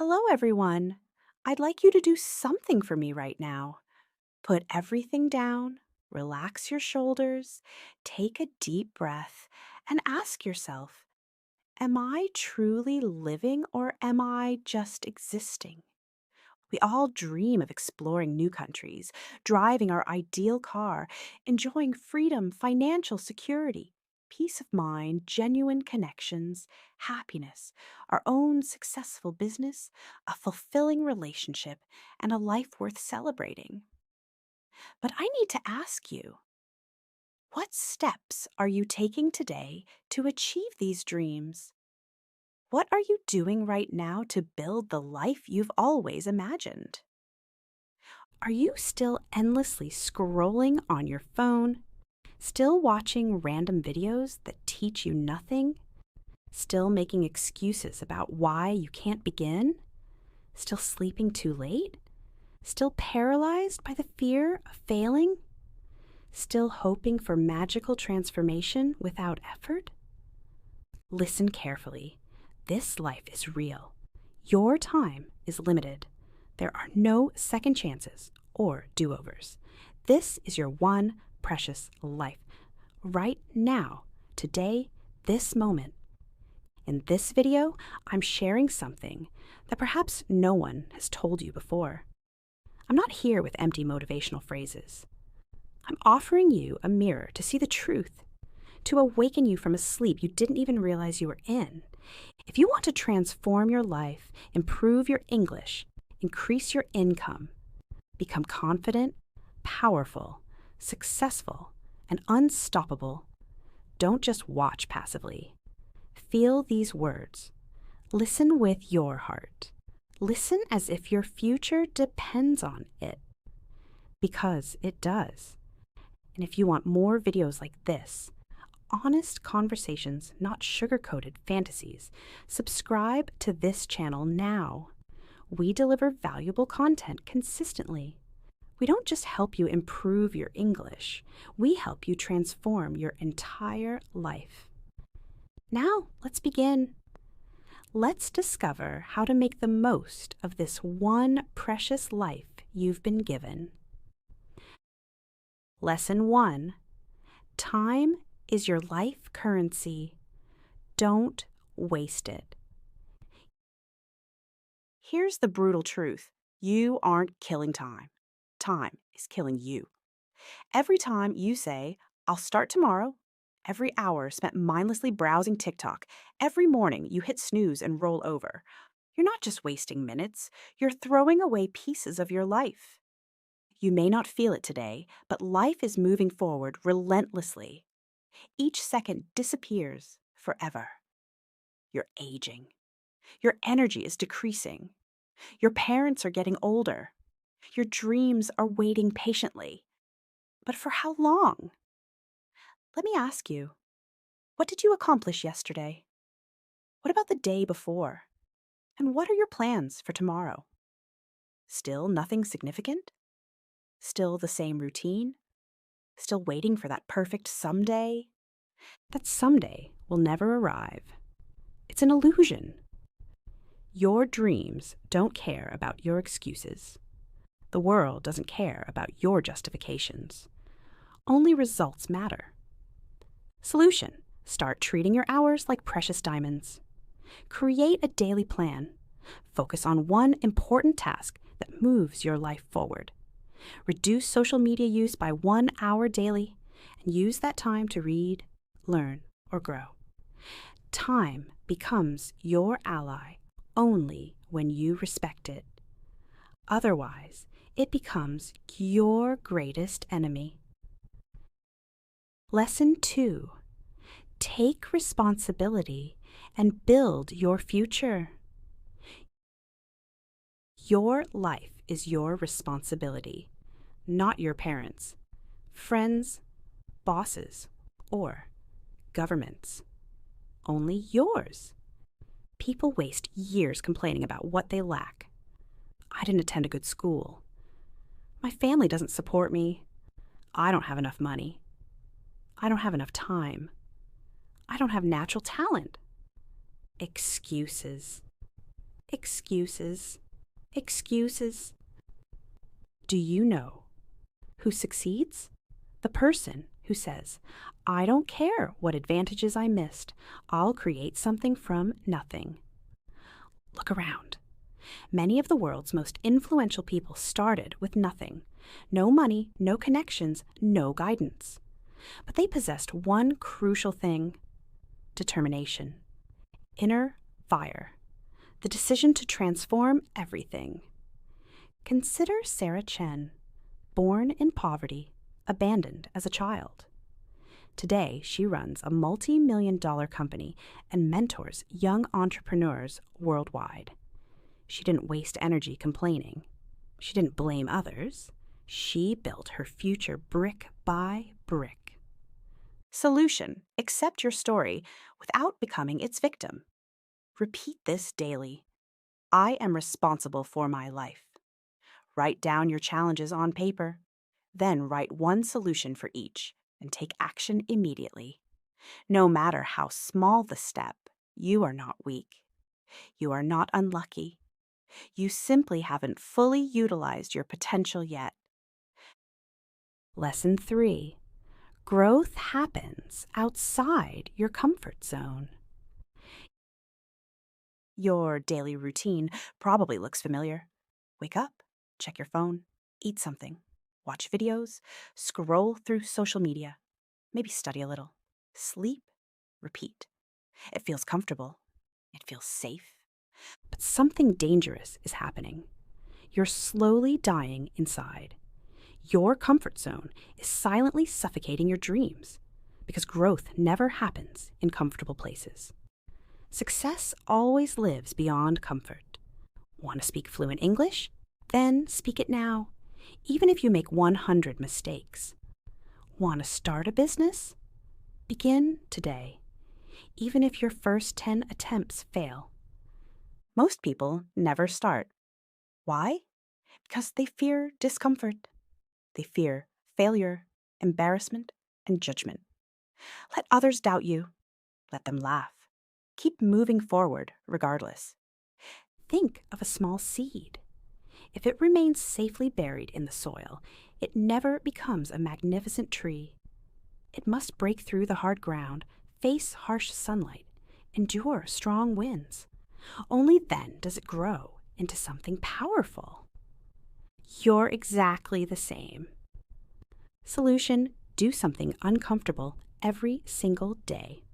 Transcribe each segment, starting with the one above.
Hello, everyone. I'd like you to do something for me right now. Put everything down, relax your shoulders, take a deep breath, and ask yourself, am I truly living or am I just existing? We all dream of exploring new countries, driving our ideal car, enjoying freedom, financial security, peace of mind, genuine connections, happiness, our own successful business, a fulfilling relationship, and a life worth celebrating. But I need to ask you, what steps are you taking today to achieve these dreams? What are you doing right now to build the life you've always imagined? Are you still endlessly scrolling on your phone? Still watching random videos that teach you nothing? Still making excuses about why you can't begin? Still sleeping too late? Still paralyzed by the fear of failing? Still hoping for magical transformation without effort? Listen carefully. This life is real. Your time is limited. There are no second chances or do-overs. This is your one precious life. Right now, today, this moment. In this video, I'm sharing something that perhaps no one has told you before. I'm not here with empty motivational phrases. I'm offering you a mirror to see the truth, to awaken you from a sleep you didn't even realize you were in. If you want to transform your life, improve your English, increase your income, become confident, powerful, successful, and unstoppable, don't just watch passively. Feel these words. Listen with your heart. Listen as if your future depends on it. Because it does. And if you want more videos like this, honest conversations, not sugar-coated fantasies, subscribe to this channel now. We deliver valuable content consistently. We don't just help you improve your English, we help you transform your entire life. Now, let's begin. Let's discover how to make the most of this one precious life you've been given. Lesson 1. Time is your life currency. Don't waste it. Here's the brutal truth. You aren't killing time. Time is killing you. Every time you say, I'll start tomorrow, every hour spent mindlessly browsing TikTok, every morning you hit snooze and roll over, you're not just wasting minutes, you're throwing away pieces of your life. You may not feel it today, but life is moving forward relentlessly. Each second disappears forever. You're aging. Your energy is decreasing. Your parents are getting older. Your dreams are waiting patiently. But for how long? Let me ask you, what did you accomplish yesterday? What about the day before? And what are your plans for tomorrow? Still nothing significant? Still the same routine? Still waiting for that perfect someday? That someday will never arrive. It's an illusion. Your dreams don't care about your excuses. The world doesn't care about your justifications. Only results matter. Solution: start treating your hours like precious diamonds. Create a daily plan. Focus on one important task that moves your life forward. Reduce social media use by 1 hour daily and use that time to read, learn, or grow. Time becomes your ally only when you respect it. Otherwise, it becomes your greatest enemy. Lesson 2. Take responsibility and build your future. Your life is your responsibility, not your parents, friends, bosses, or governments. Only yours. People waste years complaining about what they lack. I didn't attend a good school. My family doesn't support me. I don't have enough money. I don't have enough time. I don't have natural talent. Excuses. Excuses. Excuses. Do you know who succeeds? The person who says, I don't care what advantages I missed. I'll create something from nothing. Look around. Many of the world's most influential people started with nothing. No money, no connections, no guidance. But they possessed one crucial thing: determination, inner fire, the decision to transform everything. Consider Sarah Chen, born in poverty, abandoned as a child. Today, she runs a multi-million-dollar company and mentors young entrepreneurs worldwide. She didn't waste energy complaining. She didn't blame others. She built her future brick by brick. Solution: accept your story without becoming its victim. Repeat this daily. I am responsible for my life. Write down your challenges on paper. Then write one solution for each and take action immediately. No matter how small the step, you are not weak. You are not unlucky. You simply haven't fully utilized your potential yet. Lesson 3. Growth happens outside your comfort zone. Your daily routine probably looks familiar. Wake up, check your phone, eat something, watch videos, scroll through social media, maybe study a little, sleep, repeat. It feels comfortable. It feels safe. But something dangerous is happening. You're slowly dying inside. Your comfort zone is silently suffocating your dreams because growth never happens in comfortable places. Success always lives beyond comfort. Want to speak fluent English? Then speak it now, even if you make 100 mistakes. Want to start a business? Begin today, even if your first 10 attempts fail. Most people never start. Why? Because they fear discomfort. They fear failure, embarrassment, and judgment. Let others doubt you. Let them laugh. Keep moving forward regardless. Think of a small seed. If it remains safely buried in the soil, it never becomes a magnificent tree. It must break through the hard ground, face harsh sunlight, endure strong winds. Only then does it grow into something powerful. You're exactly the same. Solution: do something uncomfortable every single day.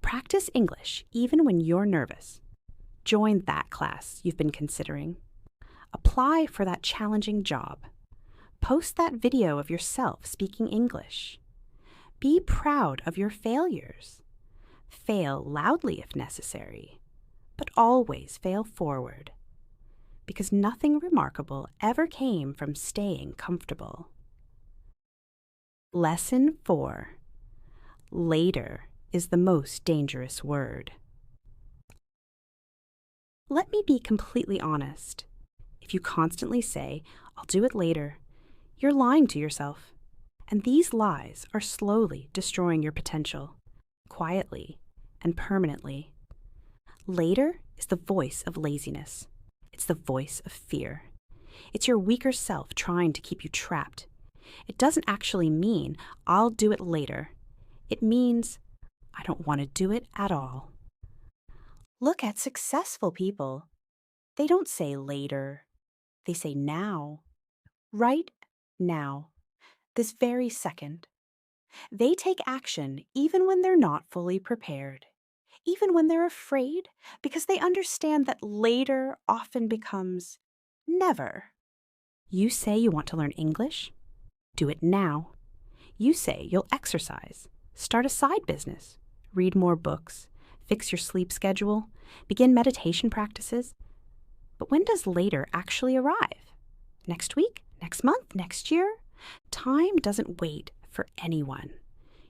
Practice English even when you're nervous. Join that class you've been considering. Apply for that challenging job. Post that video of yourself speaking English. Be proud of your failures. Fail loudly if necessary, but always fail forward. Because nothing remarkable ever came from staying comfortable. Lesson 4. Later is the most dangerous word. Let me be completely honest. If you constantly say, I'll do it later, you're lying to yourself. And these lies are slowly destroying your potential, quietly and permanently. Later is the voice of laziness. It's the voice of fear. It's your weaker self trying to keep you trapped. It doesn't actually mean, I'll do it later. It means, I don't want to do it at all. Look at successful people. They don't say later. They say now. Right now. This very second. They take action even when they're not fully prepared. Even when they're afraid, because they understand that later often becomes never. You say you want to learn English? Do it now. You say you'll exercise, start a side business, read more books, fix your sleep schedule, begin meditation practices. But when does later actually arrive? Next week? Next month? Next year? Time doesn't wait for anyone.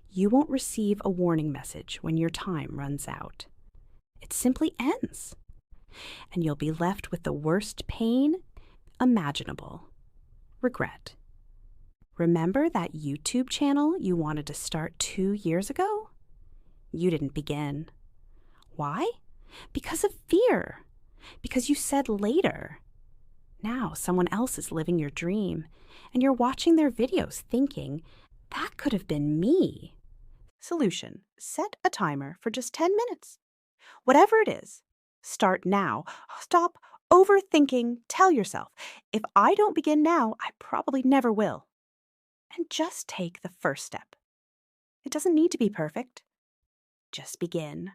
You won't receive a warning message when your time runs out. It simply ends. And you'll be left with the worst pain imaginable: regret. Remember that YouTube channel you wanted to start 2 years ago? You didn't begin. Why? Because of fear. Because you said later. Now someone else is living your dream, and you're watching their videos thinking, that could have been me. Solution: set a timer for just 10 minutes. Whatever it is, start now. Stop overthinking. Tell yourself, if I don't begin now, I probably never will. And just take the first step. It doesn't need to be perfect. Just begin.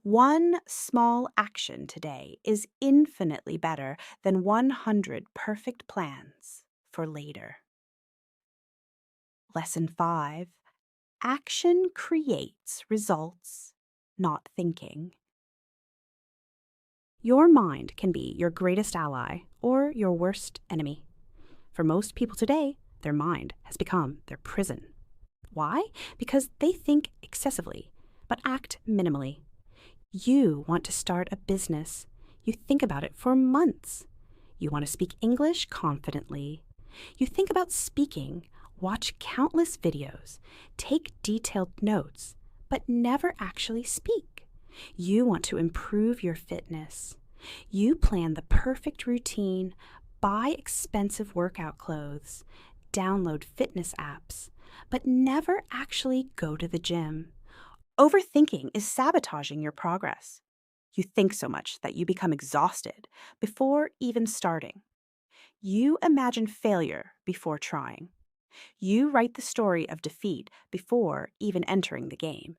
One small action today is infinitely better than 100 perfect plans for later. Lesson 5. Action creates results, not thinking. Your mind can be your greatest ally or your worst enemy. For most people today, their mind has become their prison. Why? Because they think excessively, but act minimally. You want to start a business. You think about it for months. You want to speak English confidently. You think about speaking, watch countless videos, take detailed notes, but never actually speak. You want to improve your fitness. You plan the perfect routine, buy expensive workout clothes, download fitness apps, but never actually go to the gym. Overthinking is sabotaging your progress. You think so much that you become exhausted before even starting. You imagine failure before trying. You write the story of defeat before even entering the game.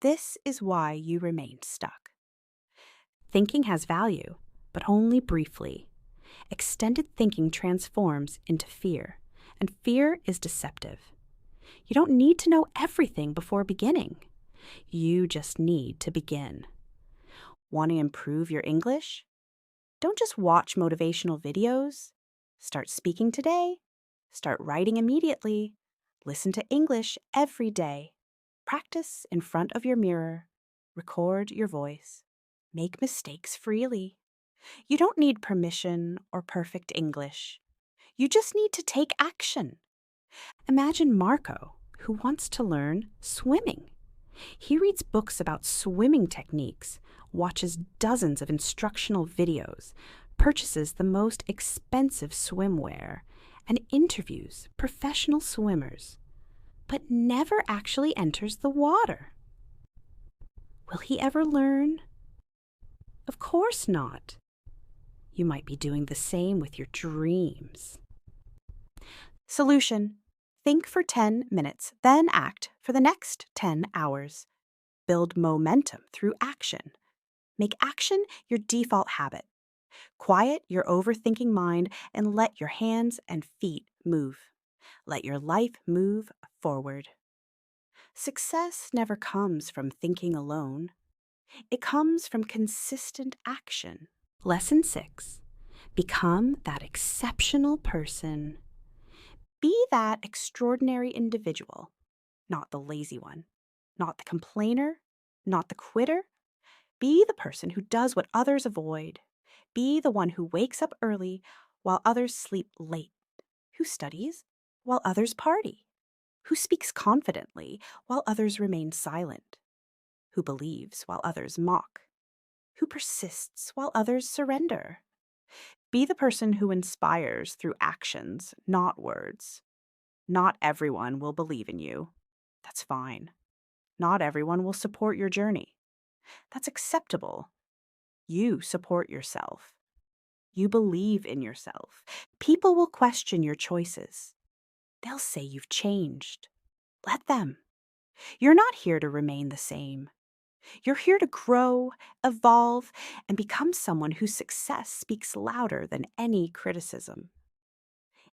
This is why you remain stuck. Thinking has value, but only briefly. Extended thinking transforms into fear, and fear is deceptive. You don't need to know everything before beginning. You just need to begin. Want to improve your English? Don't just watch motivational videos. Start speaking today. Start writing immediately. Listen to English every day. Practice in front of your mirror. Record your voice. Make mistakes freely. You don't need permission or perfect English. You just need to take action. Imagine Marco, who wants to learn swimming. He reads books about swimming techniques, watches dozens of instructional videos, purchases the most expensive swimwear, and interviews professional swimmers, but never actually enters the water. Will he ever learn? Of course not. You might be doing the same with your dreams. Solution: think for 10 minutes, then act for the next 10 hours. Build momentum through action. Make action your default habit. Quiet your overthinking mind and let your hands and feet move. Let your life move forward. Success never comes from thinking alone. It comes from consistent action. Lesson 6. Become that exceptional person. Be that extraordinary individual, not the lazy one, not the complainer, not the quitter. Be the person who does what others avoid. Be the one who wakes up early while others sleep late, who studies while others party, who speaks confidently while others remain silent, who believes while others mock, who persists while others surrender. Be the person who inspires through actions, not words. Not everyone will believe in you. That's fine. Not everyone will support your journey. That's acceptable. You support yourself. You believe in yourself. People will question your choices. They'll say you've changed. Let them. You're not here to remain the same. You're here to grow, evolve, and become someone whose success speaks louder than any criticism.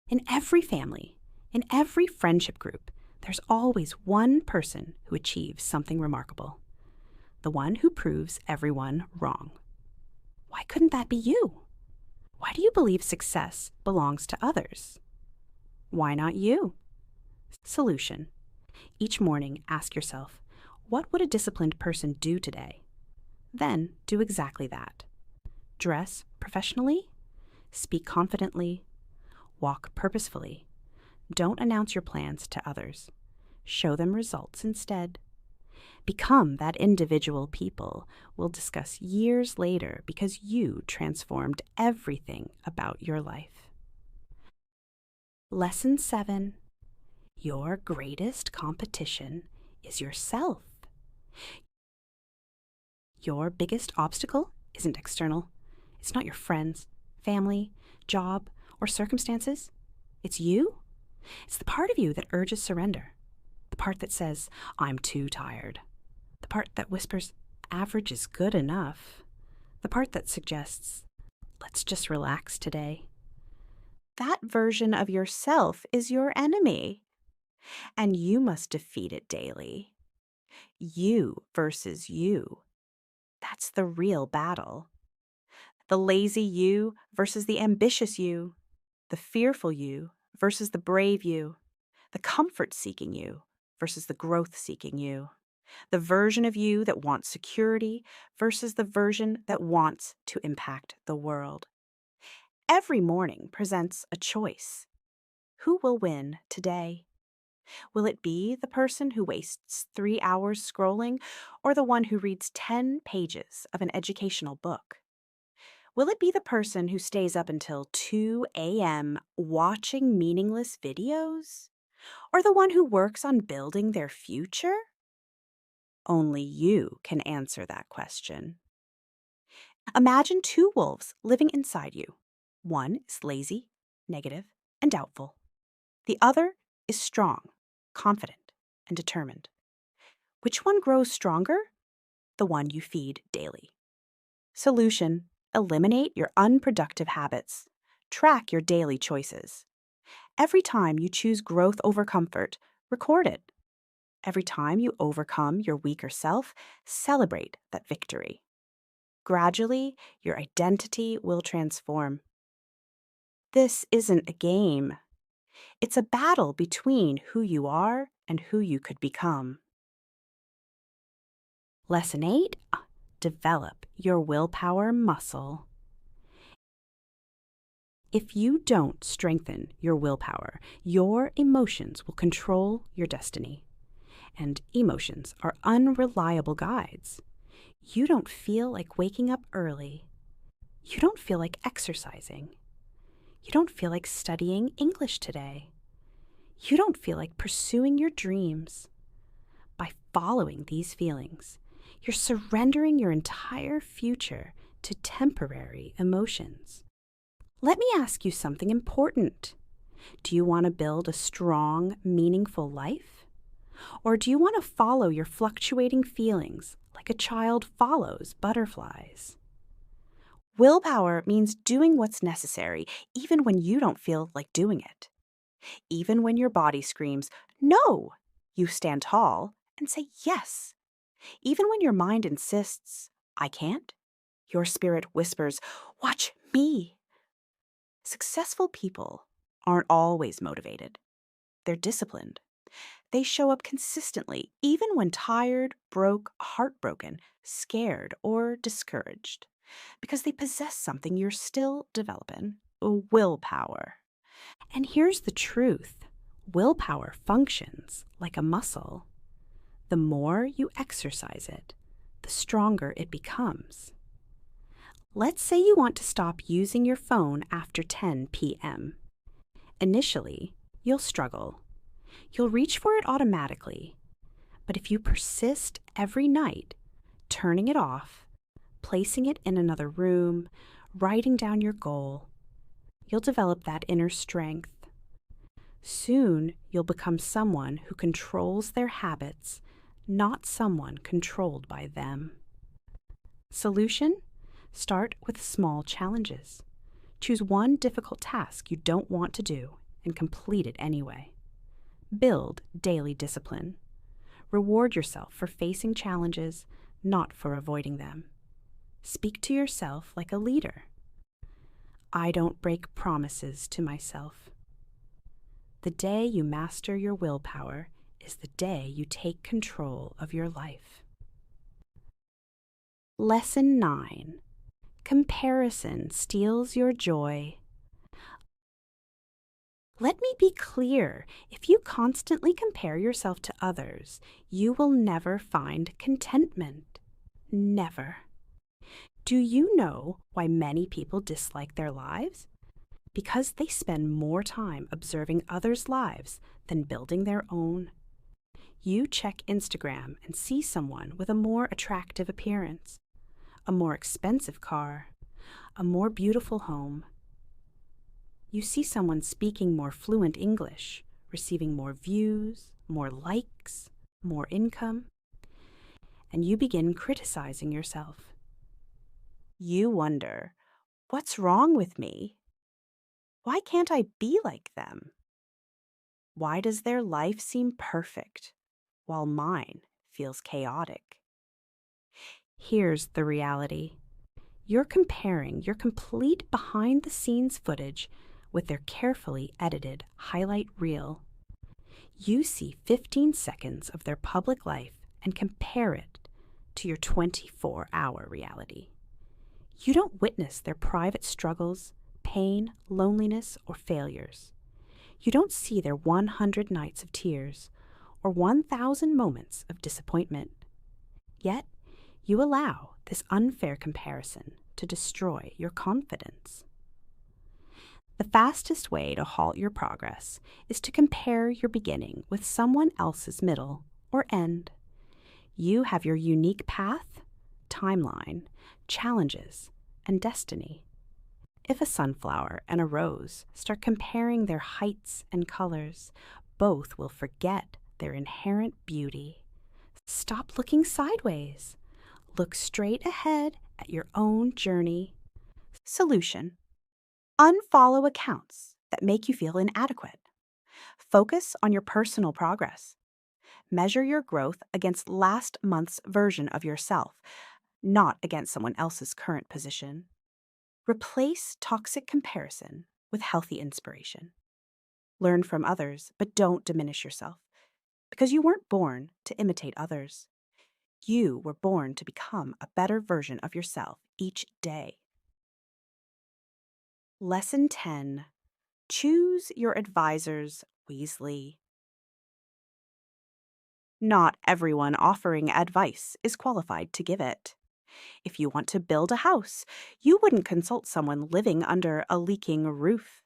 In every family, in every friendship group, there's always one person who achieves something remarkable. The one who proves everyone wrong. Why couldn't that be you? Why do you believe success belongs to others? Why not you? Solution: each morning, ask yourself, what would a disciplined person do today? Then do exactly that. Dress professionally, speak confidently, walk purposefully. Don't announce your plans to others. Show them results instead. Become that individual people we'll discuss years later because you transformed everything about your life. Lesson 7. Your greatest competition is yourself. Your biggest obstacle isn't external. It's not your friends, family, job, or circumstances. It's you. It's the part of you that urges surrender. The part that says, I'm too tired. The part that whispers, average is good enough. The part that suggests, let's just relax today. That version of yourself is your enemy, and you must defeat it daily. You versus you. That's the real battle. The lazy you versus the ambitious you. The fearful you versus the brave you. The comfort-seeking you versus the growth-seeking you. The version of you that wants security versus the version that wants to impact the world. Every morning presents a choice. Who will win today? Will it be the person who wastes 3 hours scrolling or the one who reads 10 pages of an educational book? Will it be the person who stays up until 2 a.m. watching meaningless videos? Or the one who works on building their future? Only you can answer that question. Imagine 2 wolves living inside you. One is lazy, negative, and doubtful. The other is strong, confident, and determined. Which one grows stronger? The one you feed daily. Solution: eliminate your unproductive habits. Track your daily choices. Every time you choose growth over comfort, record it. Every time you overcome your weaker self, celebrate that victory. Gradually, your identity will transform. This isn't a game. It's a battle between who you are and who you could become. Lesson 8. Develop your willpower muscle. If you don't strengthen your willpower, your emotions will control your destiny. And emotions are unreliable guides. You don't feel like waking up early. You don't feel like exercising. You don't feel like studying English today. You don't feel like pursuing your dreams. By following these feelings, you're surrendering your entire future to temporary emotions. Let me ask you something important. Do you want to build a strong, meaningful life? Or do you want to follow your fluctuating feelings like a child follows butterflies? Willpower means doing what's necessary, even when you don't feel like doing it. Even when your body screams, no, you stand tall and say yes. Even when your mind insists, I can't, your spirit whispers, watch me. Successful people aren't always motivated. They're disciplined. They show up consistently, even when tired, broke, heartbroken, scared, or discouraged, because they possess something you're still developing: willpower. And here's the truth. Willpower functions like a muscle. The more you exercise it, the stronger it becomes. Let's say you want to stop using your phone after 10 p.m. Initially, you'll struggle. You'll reach for it automatically. But if you persist every night, turning it off, placing it in another room, writing down your goal, you'll develop that inner strength. Soon, you'll become someone who controls their habits, not someone controlled by them. Solution? Start with small challenges. Choose one difficult task you don't want to do and complete it anyway. Build daily discipline. Reward yourself for facing challenges, not for avoiding them. Speak to yourself like a leader. I don't break promises to myself. The day you master your willpower is the day you take control of your life. Lesson 9. Comparison steals your joy. Let me be clear. If you constantly compare yourself to others, you will never find contentment. Never. Do you know why many people dislike their lives? Because they spend more time observing others' lives than building their own. You check Instagram and see someone with a more attractive appearance, a more expensive car, a more beautiful home. You see someone speaking more fluent English, receiving more views, more likes, more income, and you begin criticizing yourself. You wonder, what's wrong with me? Why can't I be like them? Why does their life seem perfect while mine feels chaotic? Here's the reality. You're comparing your complete behind-the-scenes footage with their carefully edited highlight reel. You see 15 seconds of their public life and compare it to your 24-hour reality. You don't witness their private struggles, pain, loneliness, or failures. You don't see their 100 nights of tears or 1,000 moments of disappointment. Yet, you allow this unfair comparison to destroy your confidence. The fastest way to halt your progress is to compare your beginning with someone else's middle or end. You have your unique path, timeline, challenges, and destiny. If a sunflower and a rose start comparing their heights and colors, both will forget their inherent beauty. Stop looking sideways. Look straight ahead at your own journey. Solution: unfollow accounts that make you feel inadequate. Focus on your personal progress. Measure your growth against last month's version of yourself, not against someone else's current position. Replace toxic comparison with healthy inspiration. Learn from others, but don't diminish yourself, because you weren't born to imitate others. You were born to become a better version of yourself each day. Lesson 10. Choose your advisors wisely. Not everyone offering advice is qualified to give it. If you want to build a house, you wouldn't consult someone living under a leaking roof.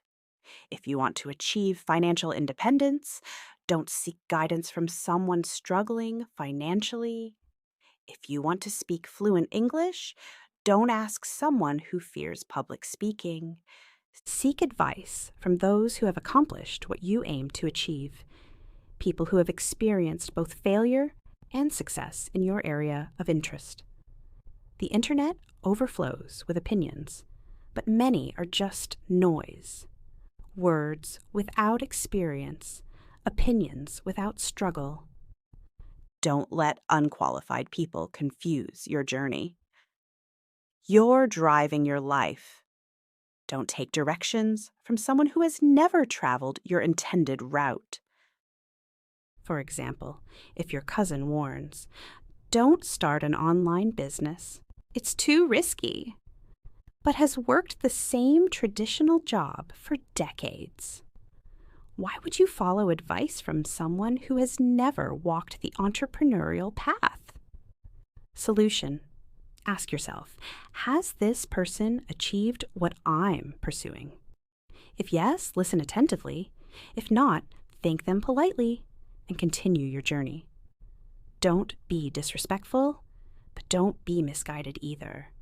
If you want to achieve financial independence, don't seek guidance from someone struggling financially. If you want to speak fluent English, don't ask someone who fears public speaking. Seek advice from those who have accomplished what you aim to achieve, people who have experienced both failure and success in your area of interest. The internet overflows with opinions, but many are just noise. Words without experience, opinions without struggle. Don't let unqualified people confuse your journey. You're driving your life. Don't take directions from someone who has never traveled your intended route. For example, if your cousin warns, "Don't start an online business. It's too risky," but has worked the same traditional job for decades. Why would you follow advice from someone who has never walked the entrepreneurial path? Solution: ask yourself, has this person achieved what I'm pursuing? If yes, listen attentively. If not, thank them politely and continue your journey. Don't be disrespectful, but don't be misguided either.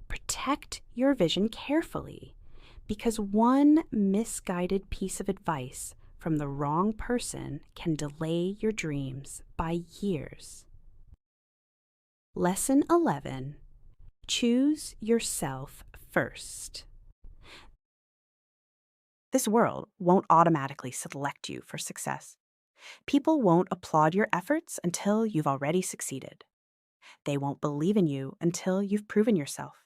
Protect your vision carefully, because one misguided piece of advice from the wrong person can delay your dreams by years. Lesson 11. Choose yourself first. This world won't automatically select you for success. People won't applaud your efforts until you've already succeeded. They won't believe in you until you've proven yourself.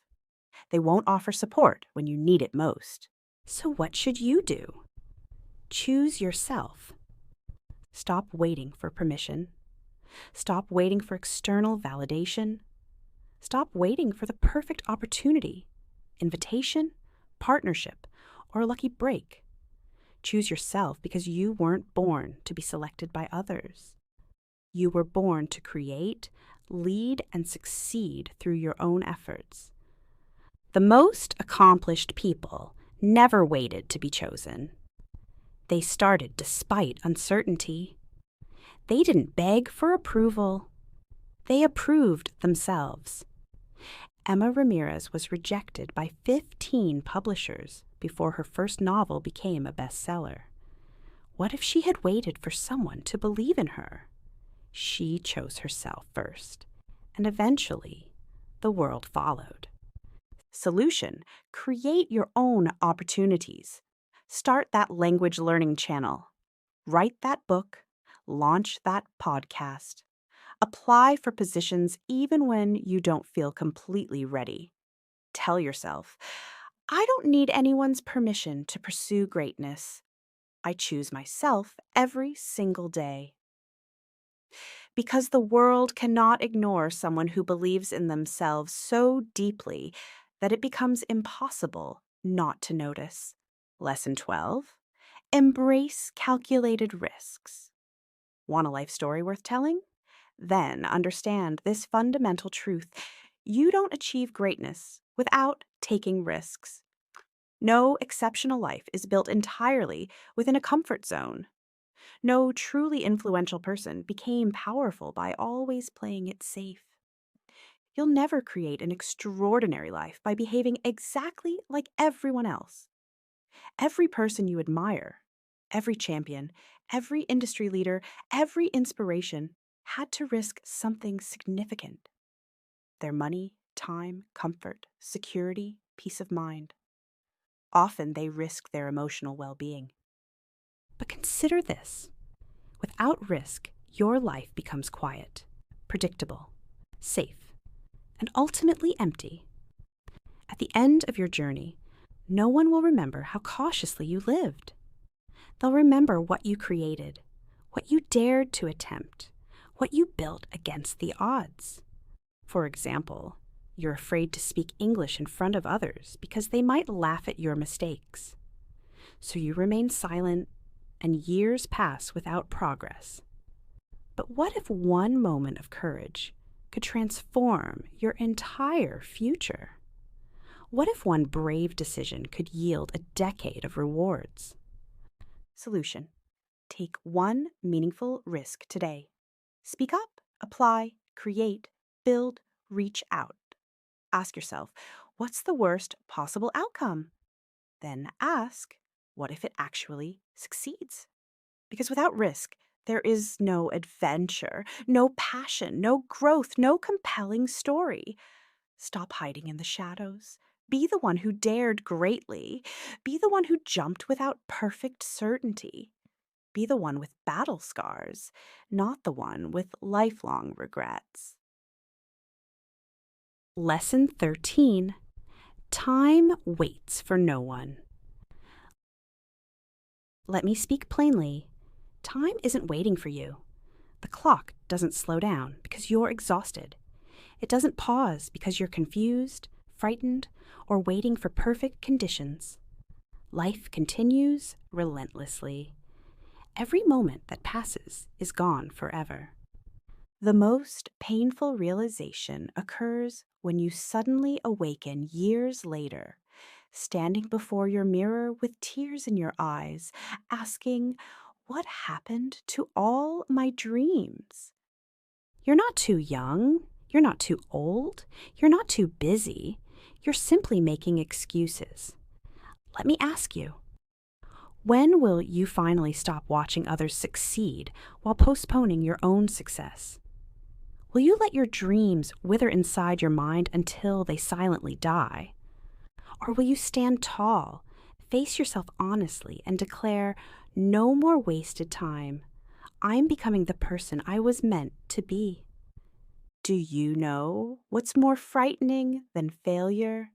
They won't offer support when you need it most. So what should you do? Choose yourself. Stop waiting for permission. Stop waiting for external validation. Stop waiting for the perfect opportunity, invitation, partnership, or a lucky break. Choose yourself because you weren't born to be selected by others. You were born to create, lead, and succeed through your own efforts. The most accomplished people never waited to be chosen. They started despite uncertainty. They didn't beg for approval. They approved themselves. Emma Ramirez was rejected by 15 publishers before her first novel became a bestseller. What if she had waited for someone to believe in her? She chose herself first, and eventually, the world followed. Solution: create your own opportunities. Start that language learning channel. Write that book. Launch that podcast. Apply for positions even when you don't feel completely ready. Tell yourself, I don't need anyone's permission to pursue greatness. I choose myself every single day. Because the world cannot ignore someone who believes in themselves so deeply that it becomes impossible not to notice. Lesson 12. Embrace calculated risks. Want a life story worth telling? Then understand this fundamental truth: you don't achieve greatness without taking risks. No exceptional life is built entirely within a comfort zone. No truly influential person became powerful by always playing it safe. You'll never create an extraordinary life by behaving exactly like everyone else. Every person you admire, every champion, every industry leader, every inspiration had to risk something significant. Their money, time, comfort, security, peace of mind. Often they risk their emotional well-being. But consider this. Without risk, your life becomes quiet, predictable, safe, and ultimately empty. At the end of your journey, no one will remember how cautiously you lived. They'll remember what you created, what you dared to attempt, what you built against the odds. For example, you're afraid to speak English in front of others because they might laugh at your mistakes. So you remain silent, and years pass without progress. But what if one moment of courage could transform your entire future? What if one brave decision could yield a decade of rewards? Solution: take one meaningful risk today. Speak up, apply, create, build, reach out. Ask yourself, what's the worst possible outcome? Then ask, what if it actually succeeds? Because without risk, there is no adventure, no passion, no growth, no compelling story. Stop hiding in the shadows. Be the one who dared greatly. Be the one who jumped without perfect certainty. Be the one with battle scars, not the one with lifelong regrets. Lesson 13. Time waits for no one. Let me speak plainly. Time isn't waiting for you. The clock doesn't slow down because you're exhausted. It doesn't pause because you're confused, frightened, or waiting for perfect conditions. Life continues relentlessly. Every moment that passes is gone forever. The most painful realization occurs when you suddenly awaken years later, standing before your mirror with tears in your eyes, asking, what happened to all my dreams? You're not too young. You're not too old. You're not too busy. You're simply making excuses. Let me ask you, when will you finally stop watching others succeed while postponing your own success? Will you let your dreams wither inside your mind until they silently die? Or will you stand tall, face yourself honestly, and declare, no more wasted time. I'm becoming the person I was meant to be. Do you know what's more frightening than failure?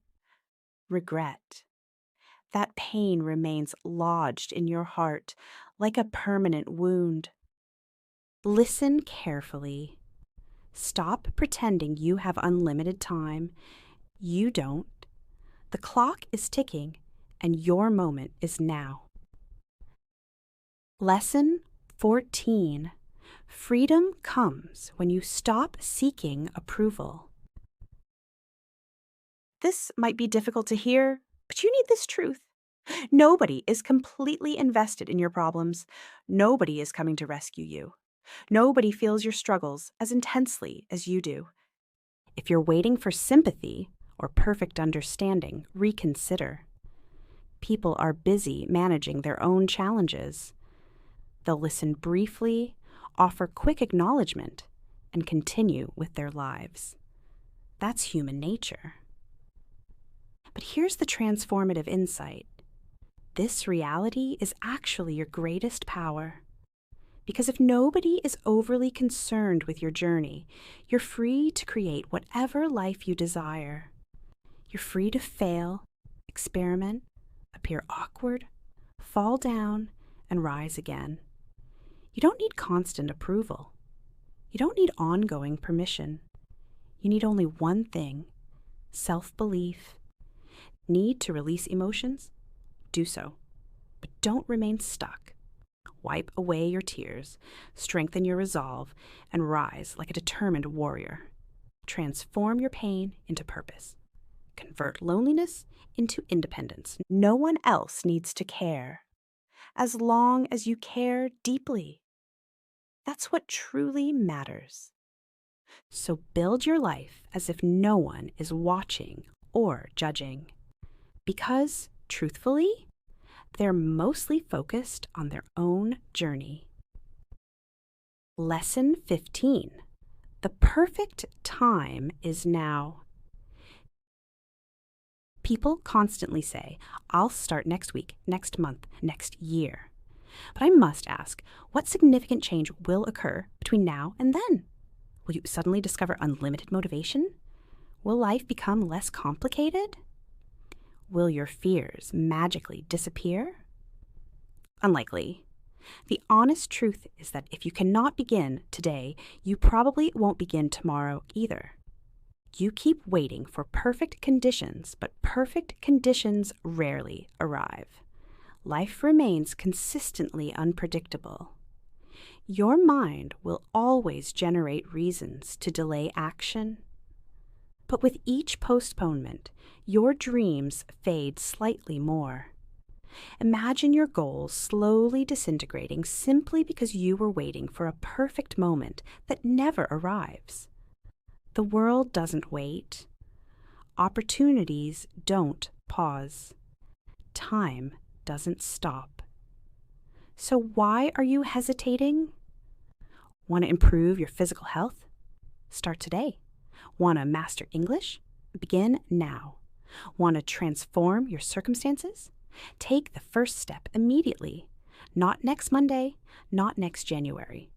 Regret. That pain remains lodged in your heart like a permanent wound. Listen carefully. Stop pretending you have unlimited time. You don't. The clock is ticking, and your moment is now. Lesson 14. Freedom comes when you stop seeking approval. This might be difficult to hear, but you need this truth. Nobody is completely invested in your problems. Nobody is coming to rescue you. Nobody feels your struggles as intensely as you do. If you're waiting for sympathy or perfect understanding, reconsider. People are busy managing their own challenges. They'll listen briefly, offer quick acknowledgement, and continue with their lives. That's human nature. But here's the transformative insight. This reality is actually your greatest power. Because if nobody is overly concerned with your journey, you're free to create whatever life you desire. You're free to fail, experiment, appear awkward, fall down, and rise again. You don't need constant approval. You don't need ongoing permission. You need only one thing: self-belief. Need to release emotions? Do so. But don't remain stuck. Wipe away your tears, strengthen your resolve, and rise like a determined warrior. Transform your pain into purpose. Convert loneliness into independence. No one else needs to care, as long as you care deeply. That's what truly matters. So build your life as if no one is watching or judging. Because, truthfully, they're mostly focused on their own journey. Lesson 15. The perfect time is now. People constantly say, I'll start next week, next month, next year. But I must ask, what significant change will occur between now and then? Will you suddenly discover unlimited motivation? Will life become less complicated? Will your fears magically disappear? Unlikely. The honest truth is that if you cannot begin today, you probably won't begin tomorrow either. You keep waiting for perfect conditions, but perfect conditions rarely arrive. Life remains consistently unpredictable. Your mind will always generate reasons to delay action. But with each postponement, your dreams fade slightly more. Imagine your goals slowly disintegrating simply because you were waiting for a perfect moment that never arrives. The world doesn't wait. Opportunities don't pause. Time doesn't stop. So why are you hesitating? Want to improve your physical health? Start today. Want to master English? Begin now. Want to transform your circumstances? Take the first step immediately. Not next Monday, not next January.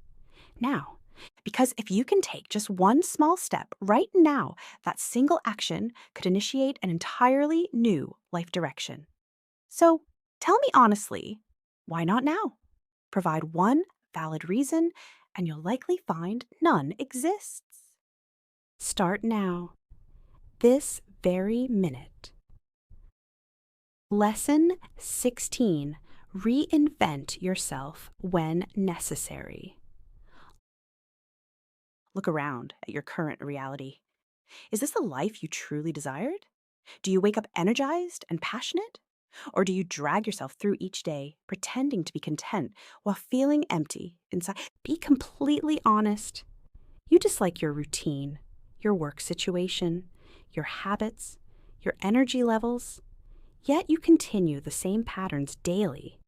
Now. Because if you can take just one small step right now, that single action could initiate an entirely new life direction. So tell me honestly, why not now? Provide one valid reason, and you'll likely find none exists. Start now, this very minute. Lesson 16. Reinvent yourself when necessary. Look around at your current reality. Is this the life you truly desired? Do you wake up energized and passionate? Or do you drag yourself through each day, pretending to be content while feeling empty inside? Be completely honest. You dislike your routine, your work situation, your habits, your energy levels, yet you continue the same patterns daily,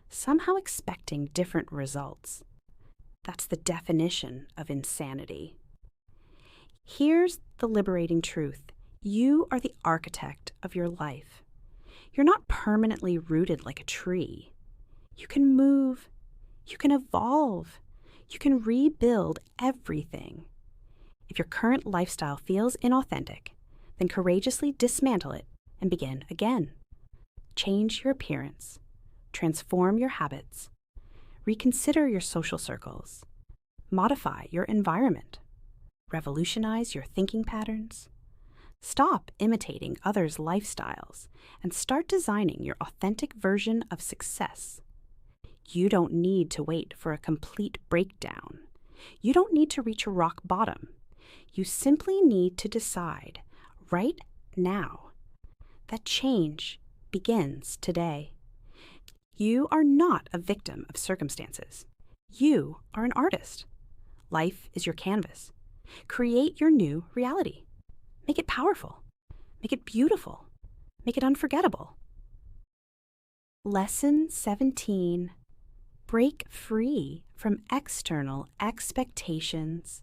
somehow expecting different results. That's the definition of insanity. Here's the liberating truth. You are the architect of your life. You're not permanently rooted like a tree. You can move. You can evolve. You can rebuild everything. If your current lifestyle feels inauthentic, then courageously dismantle it and begin again. Change your appearance. Transform your habits. Reconsider your social circles. Modify your environment. Revolutionize your thinking patterns. Stop imitating others' lifestyles and start designing your authentic version of success. You don't need to wait for a complete breakdown. You don't need to reach a rock bottom. You simply need to decide right now that change begins today. You are not a victim of circumstances. You are an artist. Life is your canvas. Create your new reality. Make it powerful. Make it beautiful. Make it unforgettable. Lesson 17. Break free from external expectations.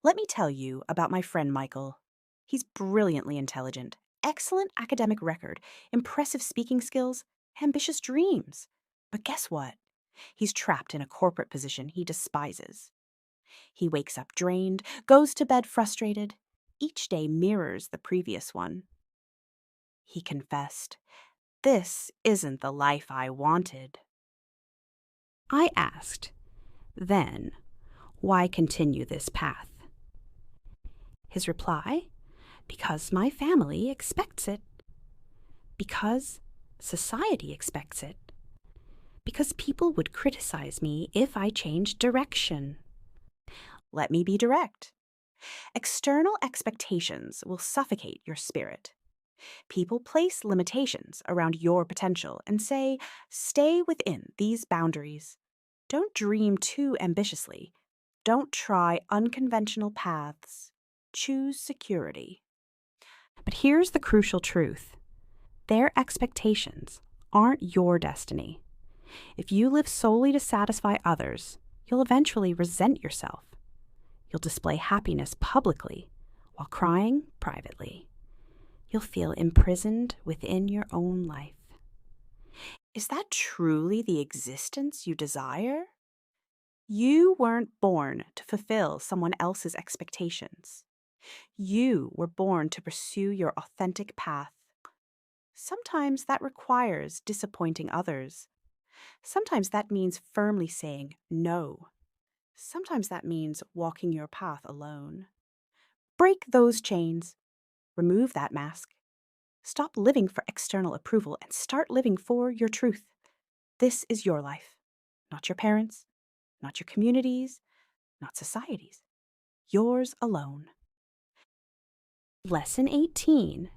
Let me tell you about my friend Michael. He's brilliantly intelligent, excellent academic record, impressive speaking skills, ambitious dreams. But guess what? He's trapped in a corporate position he despises. He wakes up drained, goes to bed frustrated. Each day mirrors the previous one. He confessed, "This isn't the life I wanted." I asked, "Then, why continue this path?" His reply, "Because my family expects it. Because society expects it. Because people would criticize me if I changed direction." Let me be direct. External expectations will suffocate your spirit. People place limitations around your potential and say, stay within these boundaries. Don't dream too ambitiously. Don't try unconventional paths. Choose security. But here's the crucial truth. Their expectations aren't your destiny. If you live solely to satisfy others, you'll eventually resent yourself. You'll display happiness publicly while crying privately. You'll feel imprisoned within your own life. Is that truly the existence you desire? You weren't born to fulfill someone else's expectations. You were born to pursue your authentic path. Sometimes that requires disappointing others. Sometimes that means firmly saying no. Sometimes that means walking your path alone. Break those chains. Remove that mask. Stop living for external approval and start living for your truth. This is your life, not your parents', not your communities', not society's. Yours alone. Lesson 18.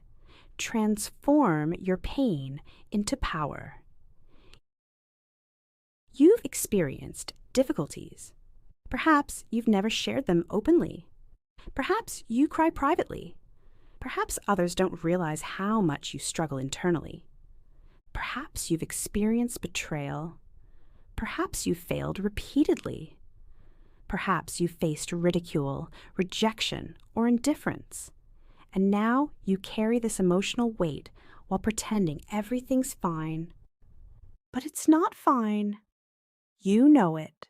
Transform your pain into power. You've experienced difficulties. Perhaps you've never shared them openly. Perhaps you cry privately. Perhaps others don't realize how much you struggle internally. Perhaps you've experienced betrayal. Perhaps you've failed repeatedly. Perhaps you've faced ridicule, rejection, or indifference. And now you carry this emotional weight while pretending everything's fine. But it's not fine. You know it.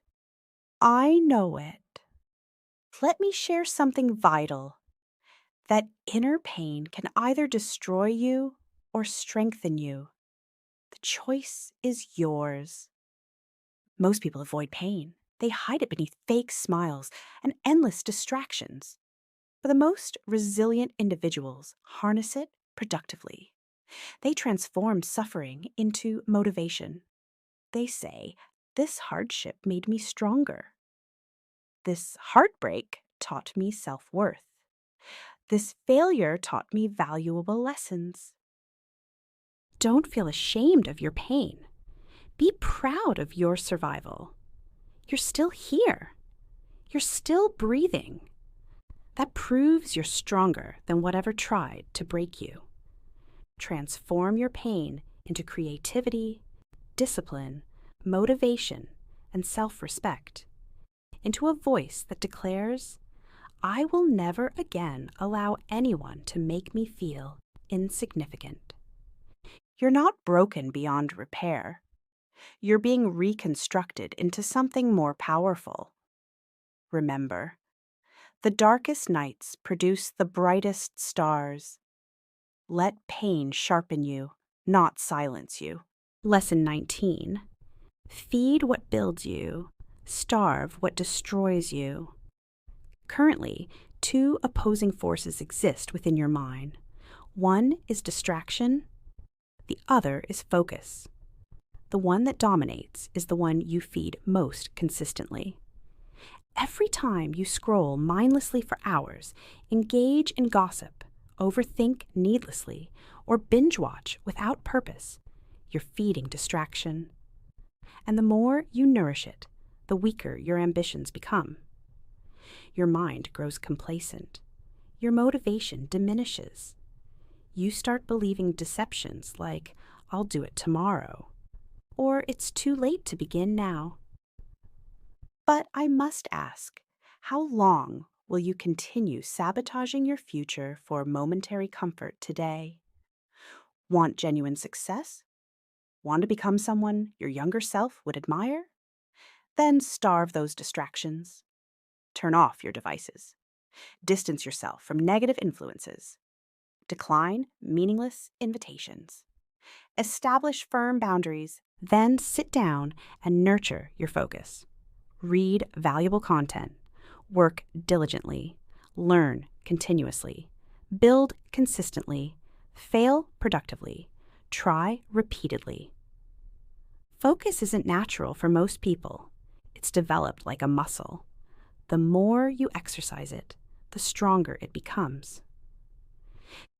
I know it. Let me share something vital. That inner pain can either destroy you or strengthen you. The choice is yours. Most people avoid pain. They hide it beneath fake smiles and endless distractions. But the most resilient individuals harness it productively. They transform suffering into motivation. They say, "This hardship made me stronger. This heartbreak taught me self-worth. This failure taught me valuable lessons." Don't feel ashamed of your pain. Be proud of your survival. You're still here. You're still breathing. That proves you're stronger than whatever tried to break you. Transform your pain into creativity, discipline, motivation, and self-respect. Into a voice that declares, "I will never again allow anyone to make me feel insignificant." You're not broken beyond repair. You're being reconstructed into something more powerful. Remember, the darkest nights produce the brightest stars. Let pain sharpen you, not silence you. Lesson 19. Feed what builds you, starve what destroys you. Currently, two opposing forces exist within your mind. One is distraction, the other is focus. The one that dominates is the one you feed most consistently. Every time you scroll mindlessly for hours, engage in gossip, overthink needlessly, or binge watch without purpose, you're feeding distraction. And the more you nourish it, the weaker your ambitions become. Your mind grows complacent. Your motivation diminishes. You start believing deceptions like, "I'll do it tomorrow," or "It's too late to begin now." But I must ask, how long will you continue sabotaging your future for momentary comfort today? Want genuine success? Want to become someone your younger self would admire? Then starve those distractions. Turn off your devices. Distance yourself from negative influences. Decline meaningless invitations. Establish firm boundaries, then sit down and nurture your focus. Read valuable content. Work diligently. Learn continuously. Build consistently. Fail productively. Try repeatedly. Focus isn't natural for most people. It's developed like a muscle. The more you exercise it, the stronger it becomes.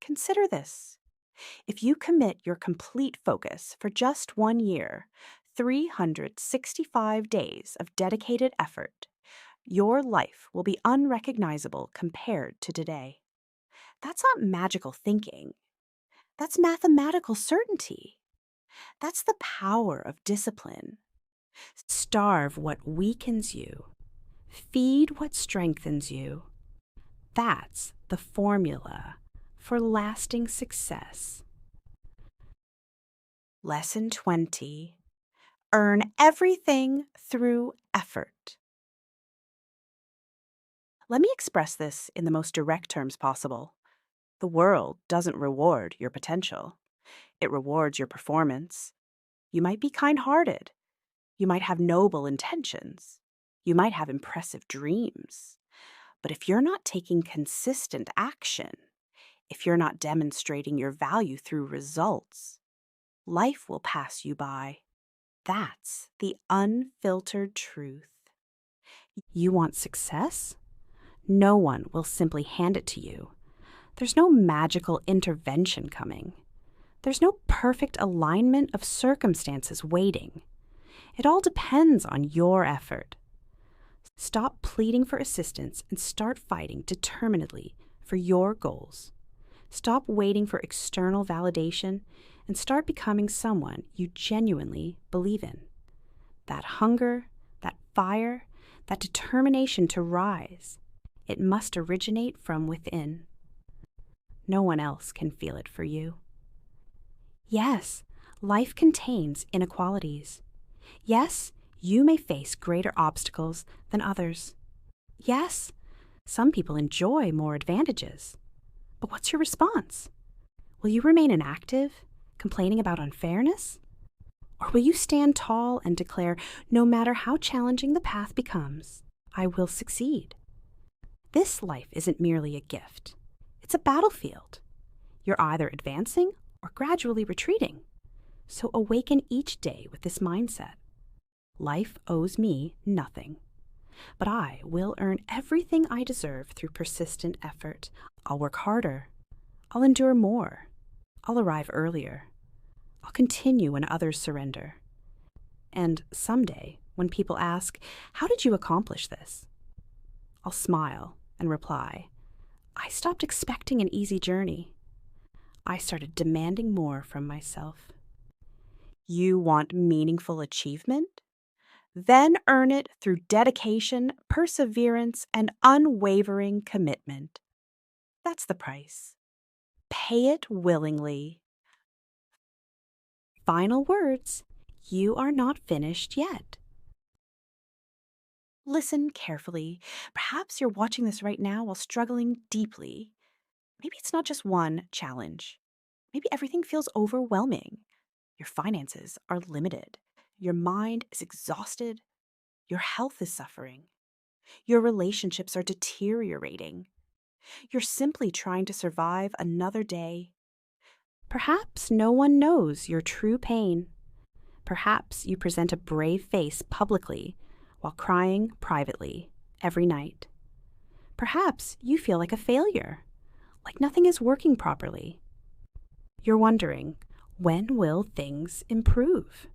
Consider this. If you commit your complete focus for just 1 year, 365 days of dedicated effort, your life will be unrecognizable compared to today. That's not magical thinking. That's mathematical certainty. That's the power of discipline. Starve what weakens you. Feed what strengthens you. That's the formula for lasting success. Lesson 20. Earn everything through effort. Let me express this in the most direct terms possible. The world doesn't reward your potential. It rewards your performance. You might be kind-hearted. You might have noble intentions. You might have impressive dreams. But if you're not taking consistent action, if you're not demonstrating your value through results, life will pass you by. That's the unfiltered truth. You want success? No one will simply hand it to you. There's no magical intervention coming. There's no perfect alignment of circumstances waiting. It all depends on your effort. Stop pleading for assistance and start fighting determinedly for your goals. Stop waiting for external validation and start becoming someone you genuinely believe in. That hunger, that fire, that determination to rise, it must originate from within. No one else can feel it for you. Yes, life contains inequalities. Yes, you may face greater obstacles than others. Yes, some people enjoy more advantages. But what's your response? Will you remain inactive, complaining about unfairness? Or will you stand tall and declare, no matter how challenging the path becomes, I will succeed? This life isn't merely a gift. It's a battlefield. You're either advancing or gradually retreating. So awaken each day with this mindset. Life owes me nothing. But I will earn everything I deserve through persistent effort. I'll work harder. I'll endure more. I'll arrive earlier. I'll continue when others surrender. And someday, when people ask, "How did you accomplish this?" I'll smile and reply, "I stopped expecting an easy journey. I started demanding more from myself." You want meaningful achievement? Then earn it through dedication, perseverance, and unwavering commitment. That's the price. Pay it willingly. Final words. You are not finished yet. Listen carefully. Perhaps you're watching this right now while struggling deeply. Maybe it's not just one challenge. Maybe everything feels overwhelming. Your finances are limited. Your mind is exhausted. Your health is suffering. Your relationships are deteriorating. You're simply trying to survive another day. Perhaps no one knows your true pain. Perhaps you present a brave face publicly while crying privately every night. Perhaps you feel like a failure, like nothing is working properly. You're wondering, when will things improve?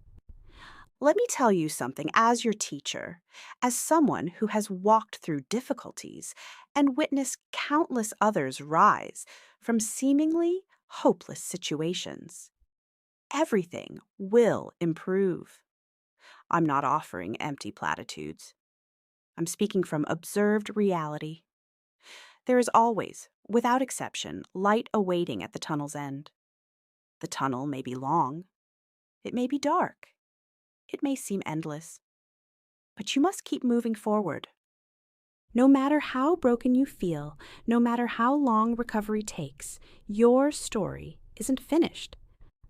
Let me tell you something as your teacher, as someone who has walked through difficulties and witnessed countless others rise from seemingly hopeless situations. Everything will improve. I'm not offering empty platitudes. I'm speaking from observed reality. There is always, without exception, light awaiting at the tunnel's end. The tunnel may be long. It may be dark. It may seem endless. But you must keep moving forward. No matter how broken you feel, no matter how long recovery takes, your story isn't finished.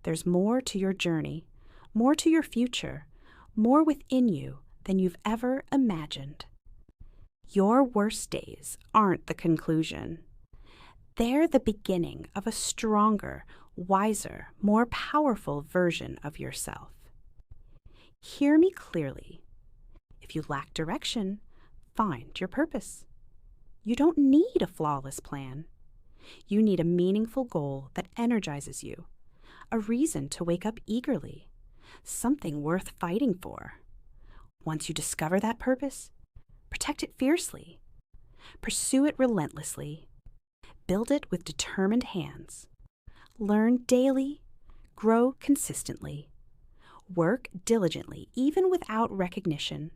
There's more to your journey, more to your future, more within you than you've ever imagined. Your worst days aren't the conclusion. They're the beginning of a stronger, wiser, more powerful version of yourself. Hear me clearly. If you lack direction, find your purpose. You don't need a flawless plan. You need a meaningful goal that energizes you, a reason to wake up eagerly, something worth fighting for. Once you discover that purpose, protect it fiercely. Pursue it relentlessly. Build it with determined hands. Learn daily. Grow consistently. Work diligently, even without recognition.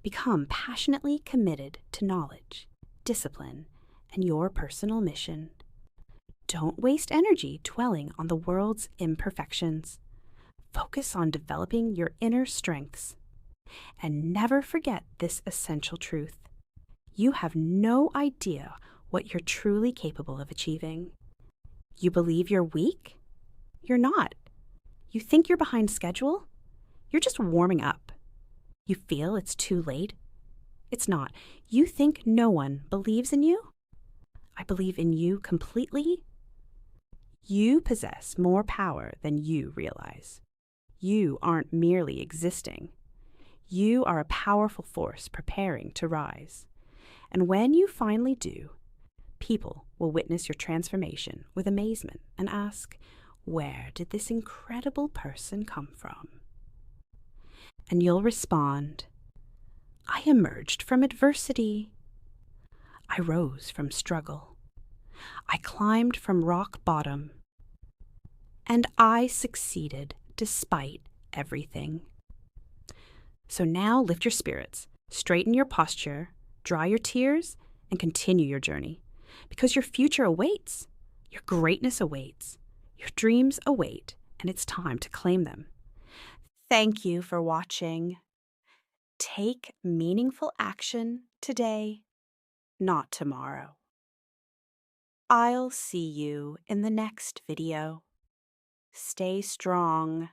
Become passionately committed to knowledge, discipline, and your personal mission. Don't waste energy dwelling on the world's imperfections. Focus on developing your inner strengths. And never forget this essential truth. You have no idea what you're truly capable of achieving. You believe you're weak? You're not. You think you're behind schedule? You're just warming up. You feel it's too late? It's not. You think no one believes in you? I believe in you completely. You possess more power than you realize. You aren't merely existing. You are a powerful force preparing to rise. And when you finally do, people will witness your transformation with amazement and ask, where did this incredible person come from? And you'll respond, I emerged from adversity. I rose from struggle. I climbed from rock bottom. And I succeeded despite everything. So now lift your spirits, straighten your posture, dry your tears, and continue your journey. Because your future awaits, your greatness awaits, your dreams await, and it's time to claim them. Thank you for watching. Take meaningful action today, not tomorrow. I'll see you in the next video. Stay strong.